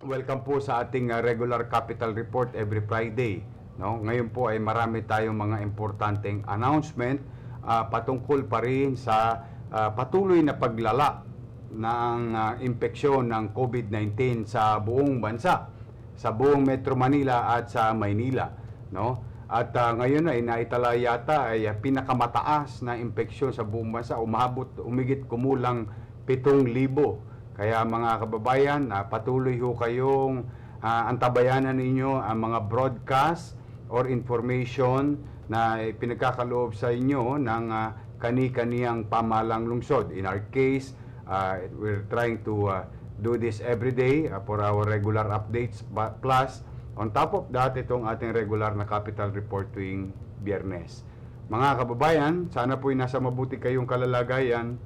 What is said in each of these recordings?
Welcome po sa ating regular capital report every Friday. No? Ngayon po ay marami tayong mga importanteng announcement patungkol pa rin sa patuloy na paglala ng impeksyon ng COVID-19 sa buong bansa, sa buong Metro Manila at sa Maynila. No? At ngayon ay naitala yata ay pinakamataas na impeksyon sa buong bansa, umigit kumulang 7,000. Kaya mga kababayan, patuloy ho kayong antabayanan ninyo ang mga broadcast or information na pinagkakaloob sa inyo ng kani-kaniyang pamahalang lungsod. In our case, we're trying to do this every day for our regular updates. Plus, on top of that, itong ating regular na capital report tuwing Biyernes. Mga kababayan, sana po'y nasa mabuti kayong kalalagayan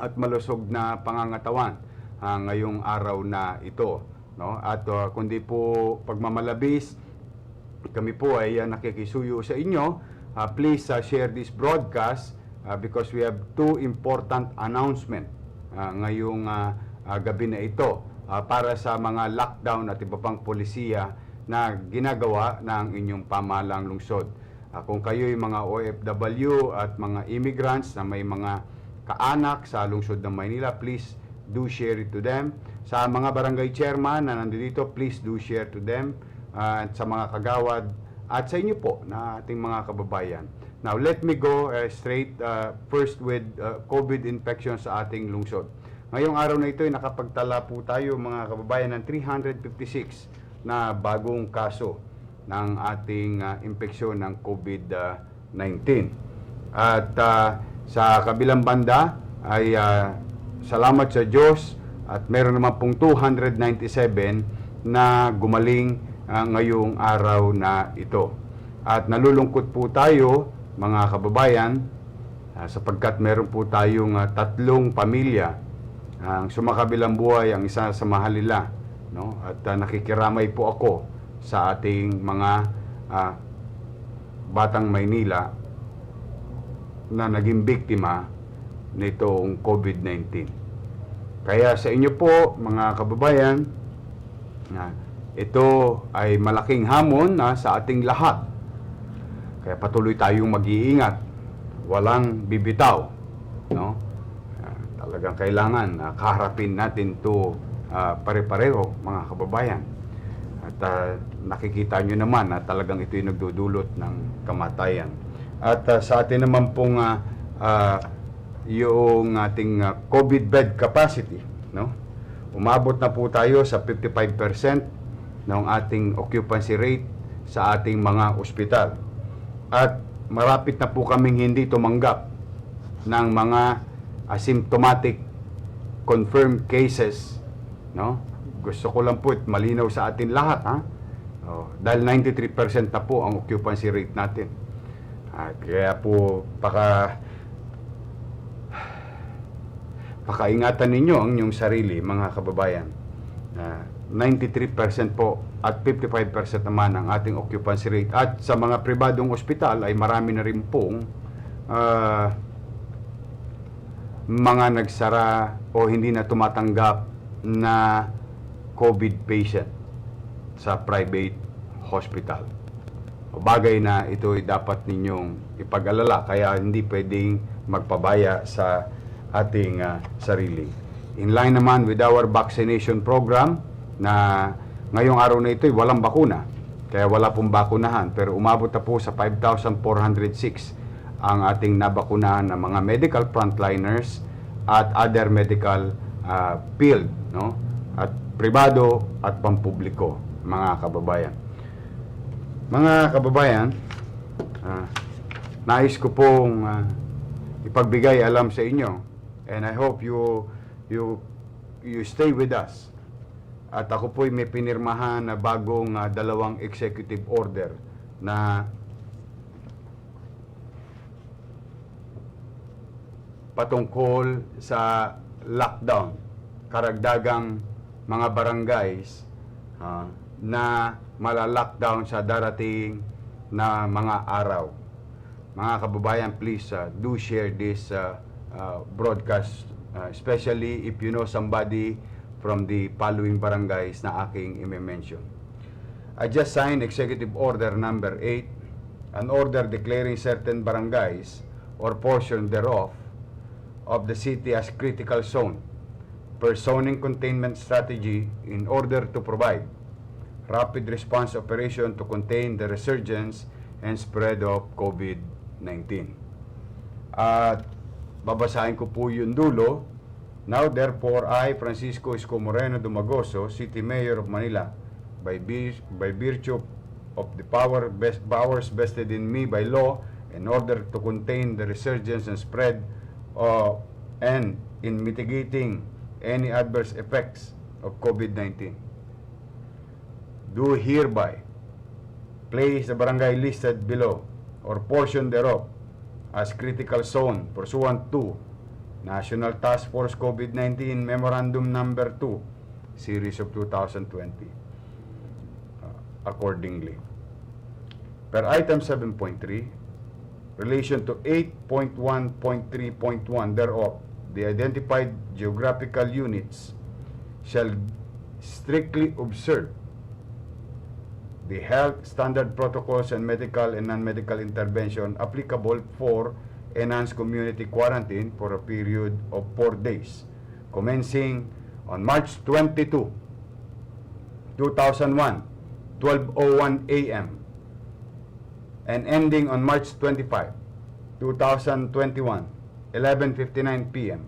at malusog na pangangatawan ngayong araw na ito, no? At kundi po pagmamalabis, kami po ay nakikisuyo sa inyo. Please share this broadcast because we have two important announcement ngayong gabi na ito para sa mga lockdown at iba pang polisiya na ginagawa ng inyong pamahalang lungsod. Kung kayo'y mga OFW at mga immigrants na may mga kaanak sa lungsod ng Maynila, please do share it to them. Sa mga barangay chairman na nandito, please do share to them. At sa mga kagawad at sa inyo po na ating mga kababayan. Now, let me go straight first with COVID infection sa ating lungsod. Ngayong araw na ito ay nakapagtala po tayo mga kababayan ng 356 na bagong kaso ng ating infeksyon ng COVID-19. At sa kabilang banda ay salamat sa Diyos at meron naman pong 297 na gumaling ngayong araw na ito. At nalulungkot po tayo mga kababayan sapagkat meron po tayong 3 pamilya ang sumakabilang buhay, ang isa sa MAHALILA, no? At nakikiramay po ako sa ating mga batang Maynila na naging biktima nitong COVID-19. Kaya sa inyo po, mga kababayan, ito ay malaking hamon sa ating lahat. Kaya patuloy tayong mag-iingat, walang bibitaw, no? Talagang kailangan kaharapin natin to pare-pareho, mga kababayan. At nakikita nyo naman na talagang ito yung nagdudulot ng kamatayan. At sa atin naman pong yung ating COVID bed capacity, no? Umabot na po tayo sa 55% ng ating occupancy rate sa ating mga ospital. At marapit na po kaming hindi tumanggap ng mga asymptomatic confirmed cases, no? Gusto ko lang po malinaw sa atin lahat, dahil 93% na po ang occupancy rate natin. Kaya po pakaingatan ninyo ang inyong sarili, mga kababayan. 93% po at 55% naman ang ating occupancy rate. At sa mga pribadong ospital ay marami na rin pong mga nagsara o hindi na tumatanggap na COVID patient sa private hospital. Bagay na ito ay dapat ninyong ipag-alala, kaya hindi pwedeng magpabaya sa ating sarili. In line naman with our vaccination program na ngayong araw na ito ay walang bakuna, kaya wala pong bakunahan, pero umabot na po sa 5,406 ang ating nabakunahan ng mga medical frontliners at other medical field, no? At pribado at pampubliko, mga kababayan. Mga kababayan, nais ko pong ipagbigay alam sa inyo, and I hope you stay with us. At ako po'y may pinirmahan na bagong 2 executive order na patungkol sa lockdown, karagdagang mga barangays na mala-lockdown sa darating na mga araw. Mga kababayan, please do share this broadcast, especially if you know somebody from the following barangays na aking i-mention. I just signed Executive Order Number 8, an order declaring certain barangays or portion thereof of the city as critical zone, personing containment strategy in order to provide rapid response operation to contain the resurgence and spread of COVID-19. At babasahin ko po yung dulo. Now therefore, I, Francisco Isko Moreno Domagoso, City Mayor of Manila, by virtue of the powers vested in me by law, in order to contain the resurgence and spread and in mitigating any adverse effects of COVID-19, do hereby place the barangay listed below or portion thereof as critical zone pursuant to National Task Force COVID-19 Memorandum Number 2, Series of 2020, accordingly. Per item 7.3, relation to 8.1.3.1 thereof, the identified geographical units shall strictly observe the health standard protocols and medical and non-medical intervention applicable for enhanced community quarantine for a period of 4 days, commencing on March 22, 2001, 12:01 a.m. and ending on March 25, 2021, 11:59 p.m.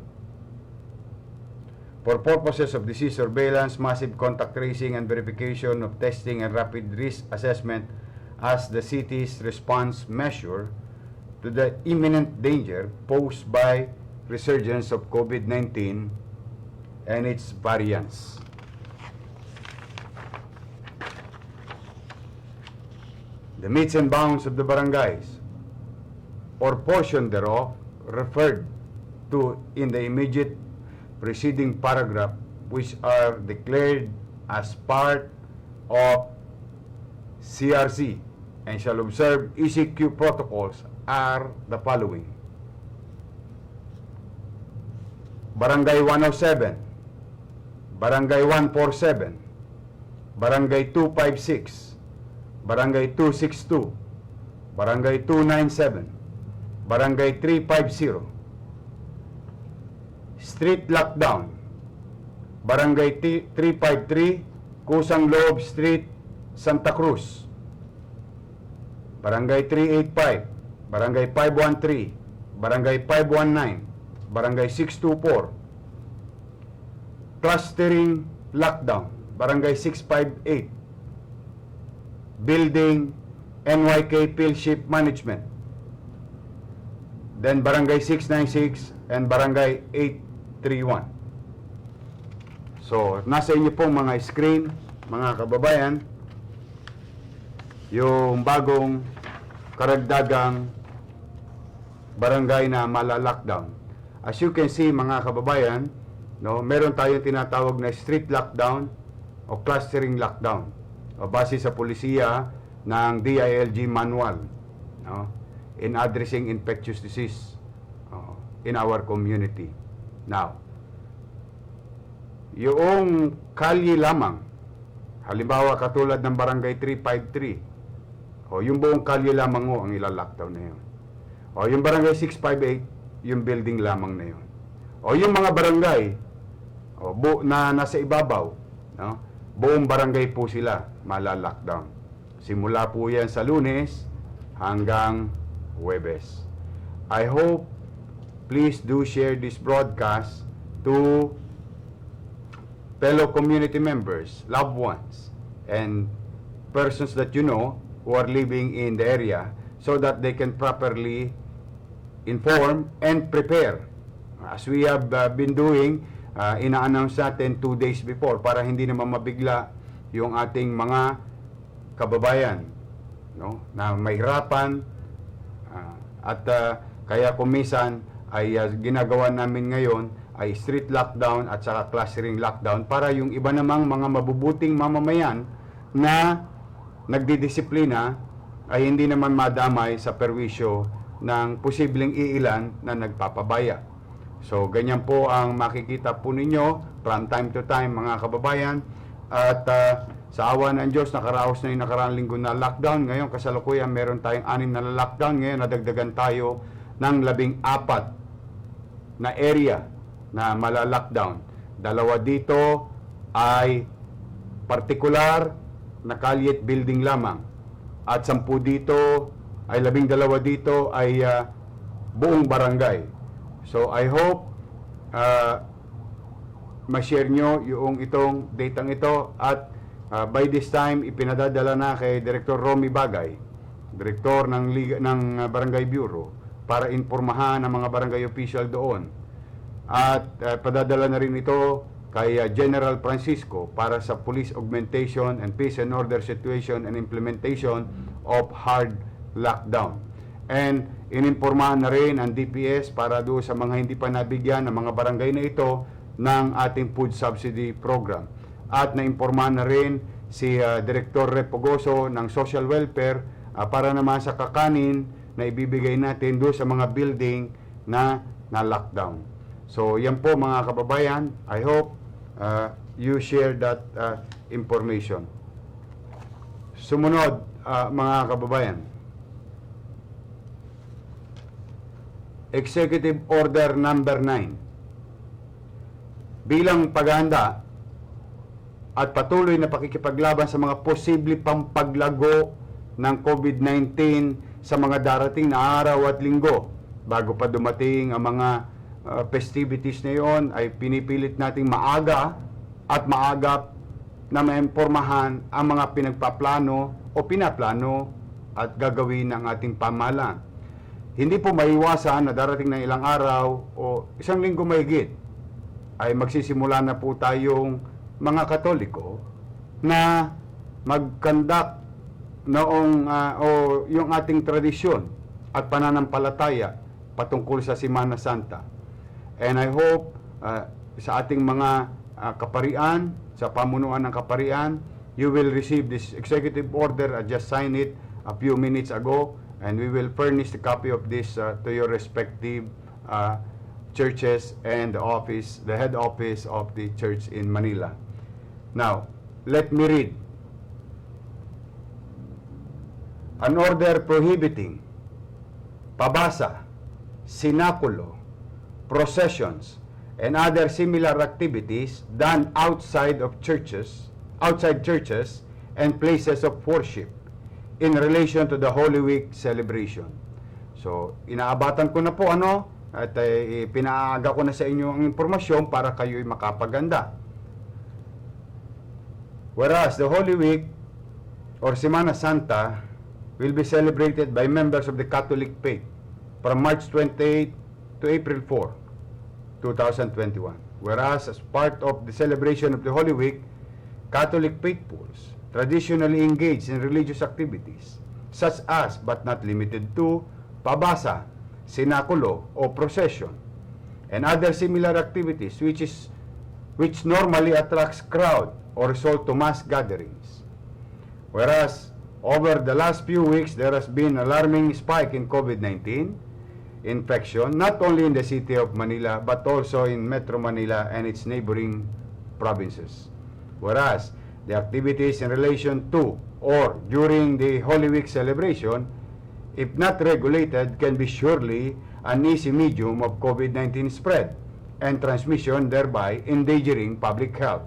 for purposes of disease surveillance, massive contact tracing and verification of testing and rapid risk assessment as the city's response measure to the imminent danger posed by resurgence of COVID-19 and its variants. The metes and bounds of the barangays or portion thereof referred to in the immediate preceding paragraph, which are declared as part of CRC and shall observe ECQ protocols are the following: Barangay 107, Barangay 147, Barangay 256, Barangay 262, Barangay 297, Barangay 350, Street Lockdown, Barangay 353, Kusang Loob Street, Santa Cruz, Barangay 385, Barangay 513, Barangay 519, Barangay 624, Clustering Lockdown, Barangay 658, Building NYK Philship Management, then Barangay 696 and Barangay 831. So, nasa inyo pong mga screen, mga kababayan, yung bagong karagdagang barangay na mala-lockdown. As you can see, mga kababayan, no, meron tayong tinatawag na street lockdown o clustering lockdown o base sa polisiya ng DILG manual, no, in addressing infectious disease in our community. Now, yung kalye lamang, halimbawa katulad ng barangay 353, o yung buong kalye lamang ang ila-lockdown na yun. O yung barangay 658, yung building lamang na yun. O yung mga barangay na nasa ibabaw, no, buong barangay po sila mala-lockdown. Simula po yan sa Lunes hanggang Huwebes. I hope please do share this broadcast to fellow community members, loved ones, and persons that you know who are living in the area so that they can properly inform and prepare. As we have been doing, ina-announce natin 2 days before para hindi naman mabigla yung ating mga kababayan, no, na mahirapan at kaya kumisan ay ginagawa namin ngayon ay street lockdown at saka clustering lockdown para yung iba namang mga mabubuting mamamayan na nagdidisiplina ay hindi naman madamay sa perwisyo ng posibleng iilan na nagpapabaya. So, ganyan po ang makikita po ninyo from time to time, mga kababayan. At sa awa ng Diyos, nakaraos na yung nakaraang linggo na lockdown. Ngayon, kasalukuyan, meron tayong 6 na lockdown. Ngayon, nadagdagan tayo ng 14 na area na mala-lockdown. 2 dito ay partikular na kalye at building lamang. At 10 dito ay 12 dito ay buong barangay. So, I hope ma-share nyo yung itong datang ito at by this time, ipinadadala na kay Director Romy Bagay, Direktor ng Barangay Bureau, para informahan ang mga barangay official doon. At padadala na rin ito kay General Francisco para sa police augmentation and peace and order situation and implementation of hard lockdown. And ininformahan na rin ang DPS para doon sa mga hindi pa nabigyan ng mga barangay na ito ng ating food subsidy program. At naimpormahan na rin si Director Repogoso ng Social Welfare para naman sa kakanin na ibibigay natin doon sa mga building na lockdown. So yan po mga kababayan, I hope you share that information. Sumunod mga kababayan, Executive Order Number 9. Bilang paghahanda at patuloy na pakikipaglaban sa mga posible pang paglago ng COVID-19 sa mga darating na araw at linggo, bago pa dumating ang mga festivities na yon, ay pinipilit nating maaga at maagap na maimpormahan ang mga pinagpaplano o pinaplano at gagawin ng ating pamahalaan. Hindi po maiwasan na darating ng ilang araw o isang linggo mahigit ay magsisimula na po tayong mga Katoliko na mag-conduct noong yung ating tradisyon at pananampalataya patungkol sa Semana Santa. And I hope sa ating mga kaparian, sa pamunuan ng kaparian, you will receive this executive order. I just signed it a few minutes ago. And we will furnish the copy of this to your respective churches and the head office of the church in Manila. Now, let me read. An order prohibiting pabasa, sinakulo, processions, and other similar activities done outside churches and places of worship in relation to the Holy Week celebration. So, inaabatan ko na po at pinaaga ko na sa inyo ang impormasyon para kayo'y makapaganda. Whereas the Holy Week or Semana Santa will be celebrated by members of the Catholic faith from March 28 to April 4, 2021. Whereas as part of the celebration of the Holy Week, Catholic faithfuls traditionally engaged in religious activities such as, but not limited to, pabasa, sinakulo, o procession, and other similar activities which normally attracts crowd or result to mass gatherings. Whereas, over the last few weeks, there has been alarming spike in COVID-19 infection, not only in the city of Manila, but also in Metro Manila and its neighboring provinces. Whereas, the activities in relation to or during the Holy Week celebration, if not regulated, can be surely an easy medium of COVID-19 spread and transmission, thereby endangering public health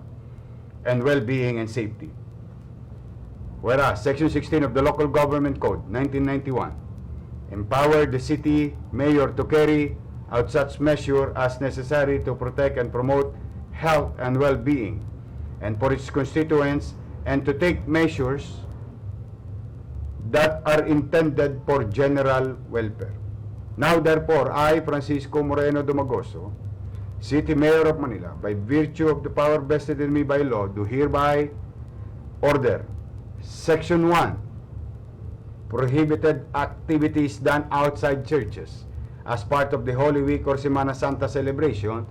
and well-being and safety. Whereas Section 16 of the Local Government Code 1991 empowered the city mayor to carry out such measure as necessary to protect and promote health and well-being and for its constituents, and to take measures that are intended for general welfare. Now therefore, I, Francisco Moreno Domagoso, City Mayor of Manila, by virtue of the power vested in me by law, do hereby order Section 1, prohibited activities done outside churches as part of the Holy Week or Semana Santa celebration.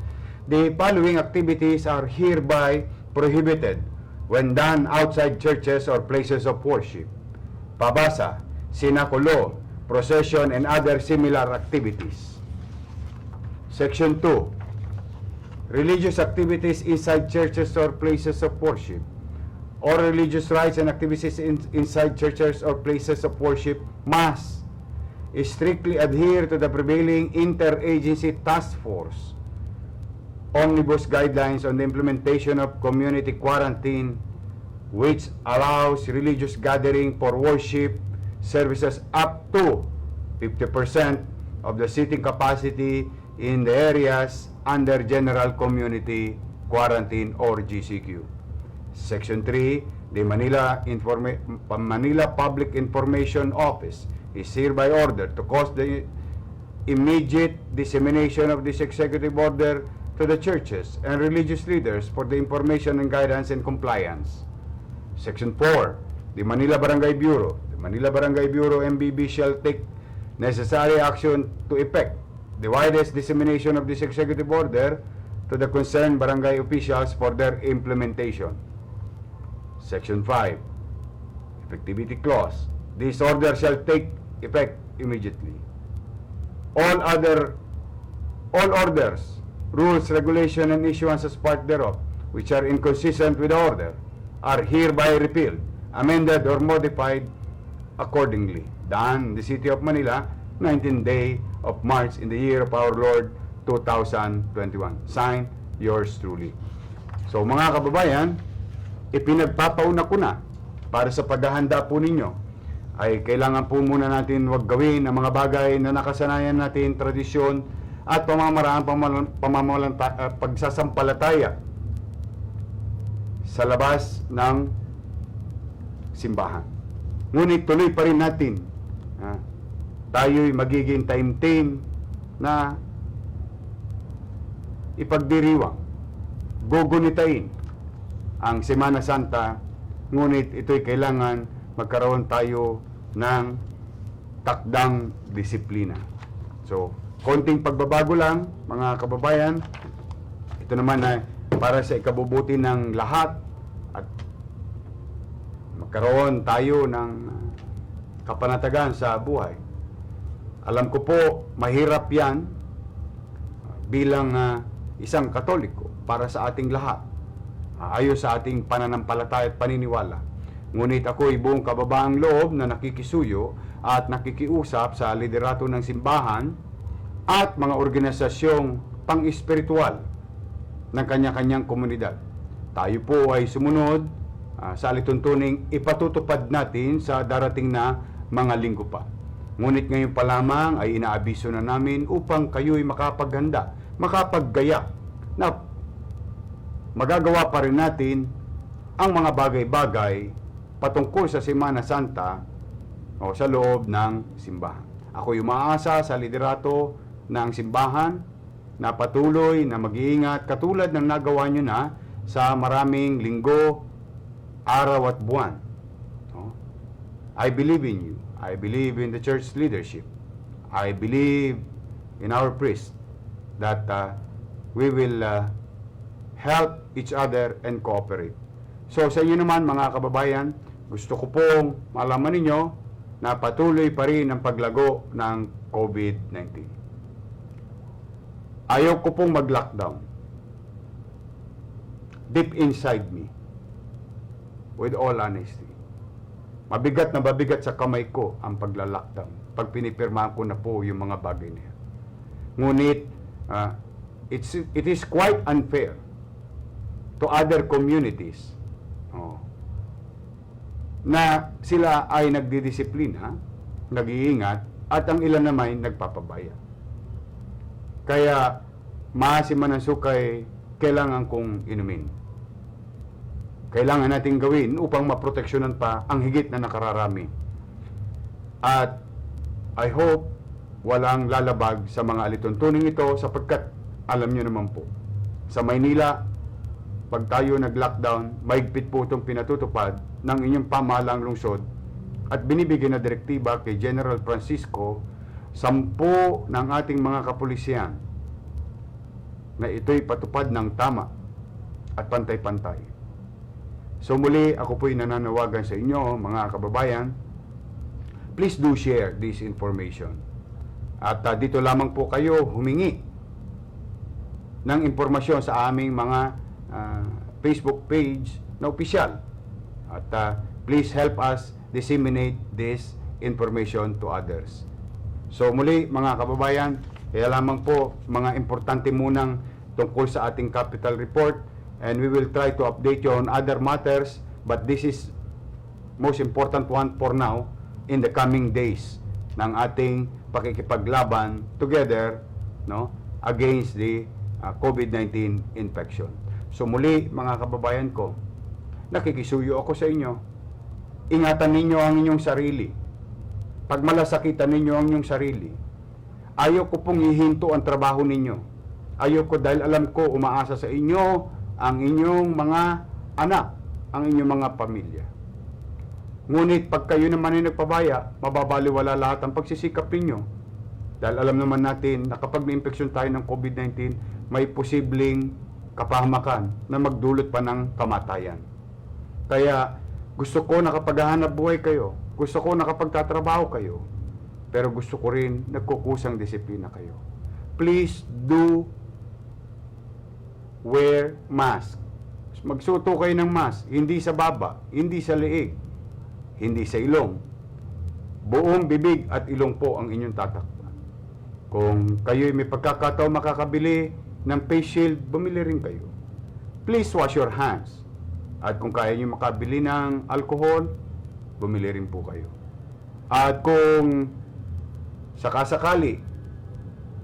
The following activities are hereby prohibited when done outside churches or places of worship: pabasa, sinakulo, procession, and other similar activities. Section 2, religious activities inside churches or places of worship, or religious rites and activities inside churches or places of worship must strictly adhere to the prevailing interagency task force omnibus guidelines on the implementation of community quarantine, which allows religious gathering for worship services up to 50% of the seating capacity in the areas under General Community Quarantine or GCQ. Section 3, the Manila Public Information Office is hereby ordered to cause the immediate dissemination of this executive order to the churches and religious leaders for the information and guidance and compliance. Section 4, the Manila Barangay Bureau. The Manila Barangay Bureau MBB shall take necessary action to effect the widest dissemination of this executive order to the concerned barangay officials for their implementation. Section 5, Effectivity Clause. This order shall take effect immediately. All orders, rules, regulation, and issuance as part thereof, which are inconsistent with the order, are hereby repealed, amended, or modified accordingly. Done, the City of Manila, 19th day of March in the year of our Lord 2021. Signed, yours truly. So mga kababayan, ipinagpapauna ko na para sa paghahanda po ninyo ay kailangan po muna natin wag gawin ang mga bagay na nakasanayan natin, tradisyon at pamamaraan pagsasampalataya sa labas ng simbahan. Ngunit tuloy pa rin natin, tayo'y magiging time na ipagdiriwang, gugunitain ang Semana Santa, ngunit ito'y kailangan magkaroon tayo ng takdang disiplina. So, konting pagbabago lang, mga kababayan. Ito naman ay para sa ikabubuti ng lahat at magkaroon tayo ng kapanatagan sa buhay. Alam ko po, mahirap yan bilang isang Katoliko para sa ating lahat. Ayon sa ating pananampalataya at paniniwala. Ngunit ako'y buong kababaang loob na nakikisuyo at nakikiusap sa liderato ng simbahan at mga organisasyong pang-espiritual ng kanya-kanyang komunidad. Tayo po ay sumunod sa alituntuning ipatutupad natin sa darating na mga linggo pa. Ngunit ngayon pa lamang ay inaabiso na namin upang kayo'y makapaghanda, makapaggaya na magagawa pa rin natin ang mga bagay-bagay patungkol sa Semana Santa o sa loob ng simbahan. Ako'y umaasa sa liderato ng simbahan na patuloy na mag-iingat katulad ng nagawa nyo na sa maraming linggo, araw at buwan. I believe in you. I believe in the church leadership. I believe in our priest that we will help each other and cooperate. So sa inyo naman mga kababayan, gusto ko pong malaman ninyo na patuloy pa rin ang paglago ng COVID-19. Ayaw ko pong mag-lockdown. Deep inside me, with all honesty, mabigat na mabigat sa kamay ko ang pagla-lockdown pag pinipirmahan ko na po yung mga bagay na yan. Ngunit it is quite unfair to other communities na sila ay nagdidisiplina, nag-iingat, at ang ilan naman nagpapabaya. Kaya, maasiman ng sukay, kailangan kong inumin. Kailangan natin gawin upang maproteksyonan pa ang higit na nakararami. At I hope walang lalabag sa mga alituntuning ito sapagkat alam nyo naman po, sa Maynila, pag tayo nag-lockdown, mahigpit po itong pinatutupad ng inyong pamahalang lungsod at binibigyan na direktiba kay General Francisco 10 ng ating mga kapulisyan na ito'y patupad ng tama at pantay-pantay. So muli, ako po'y nananawagan sa inyo, mga kababayan, please do share this information. At dito lamang po kayo humingi ng impormasyon sa aming mga Facebook page na opisyal. At please help us disseminate this information to others. So muli mga kababayan, kaya lamang po mga importante munang tungkol sa ating capital report, and we will try to update you on other matters, but this is most important one for now in the coming days ng ating pakikipaglaban together, no, against the COVID-19 infection. So muli mga kababayan ko, nakikisuyo ako sa inyo. Ingatan ninyo ang inyong sarili. Pagmalasakitan ninyo ang inyong sarili. Ayaw ko pong ihinto ang trabaho ninyo. Ayaw ko dahil alam ko umaasa sa inyo ang inyong mga anak, ang inyong mga pamilya. Ngunit pag kayo naman ay nagpabaya, mababaliwala lahat ang pagsisikap ninyo. Dahil alam naman natin na kapag na-infeksyon tayo ng COVID-19, may posibleng kapahamakan na magdulot pa ng kamatayan. Kaya gusto ko nakapaghahanap buhay kayo, gusto ko nakapagtatrabaho kayo, pero gusto ko rin nagkukusang disiplina kayo. Please do wear mask. Magsuto kayo ng mask, hindi sa baba, hindi sa leeg, hindi sa ilong. Buong bibig at ilong po ang inyong tatakpan. Kung kayo'y may pagkakataon makakabili ng face shield, bumili rin kayo. Please wash your hands. At kung kaya nyo makabili ng alcohol, bumili rin po kayo. At kung sakasakali,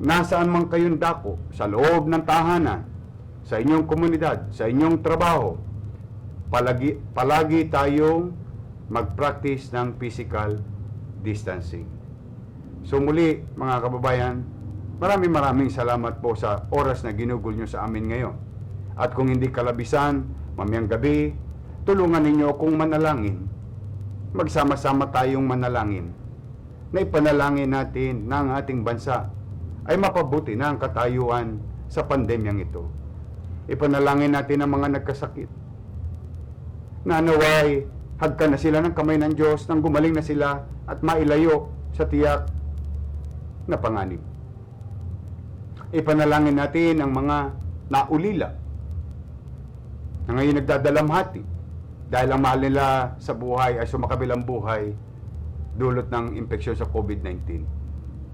nasaan man kayong dako, sa loob ng tahanan, sa inyong komunidad, sa inyong trabaho, palagi tayong mag-practice ng physical distancing. So muli, mga kababayan, maraming salamat po sa oras na ginugol nyo sa amin ngayon. At kung hindi kalabisan, mamayang gabi, tulungan ninyo akong manalangin. Magsama-sama tayong manalangin na ipanalangin natin na ang ating bansa ay mapabuti na ang katayuan sa pandemyang ito. Ipanalangin natin ang mga nagkasakit na naway hagkan na sila ng kamay ng Diyos nang gumaling na sila at mailayo sa tiyak na panganib. Ipanalangin natin ang mga naulila na ngayon nagdadalamhati dahil ang mahal nila sa buhay ay sumakabilang buhay dulot ng infeksyon sa COVID-19.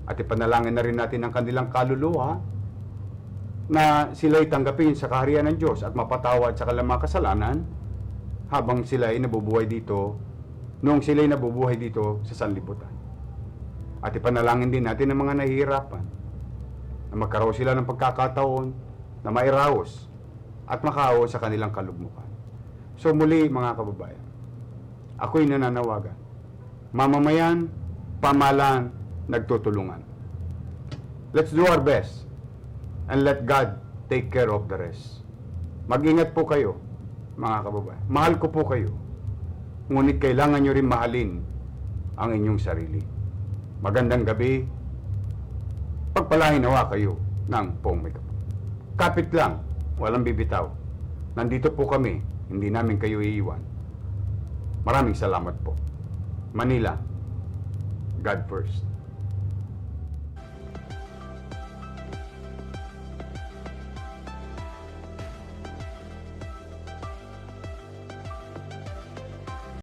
At ipanalangin na rin natin ang kanilang kaluluwa na sila'y tanggapin sa kaharian ng Diyos at mapatawad sa kanilang mga kasalanan habang sila'y nabubuhay dito, noong sila'y nabubuhay dito sa sanlibutan. At ipanalangin din natin ang mga nahihirapan na magkaroon sila ng pagkakataon na mairaos at makaawa sa kanilang kalugmukan. So muli mga kababayan, ako'y nananawagan. Mamamayan, pamahalaan, nagtutulungan. Let's do our best and let God take care of the rest. Mag-ingat po kayo, mga kababayan. Mahal ko po kayo. Ngunit kailangan nyo rin mahalin ang inyong sarili. Magandang gabi. Pagpalain nawa kayo ng poong may kapal. Kapit lang. Walang bibitaw. Nandito po kami, hindi namin kayo iiwan. Maraming salamat po. Manila, God first.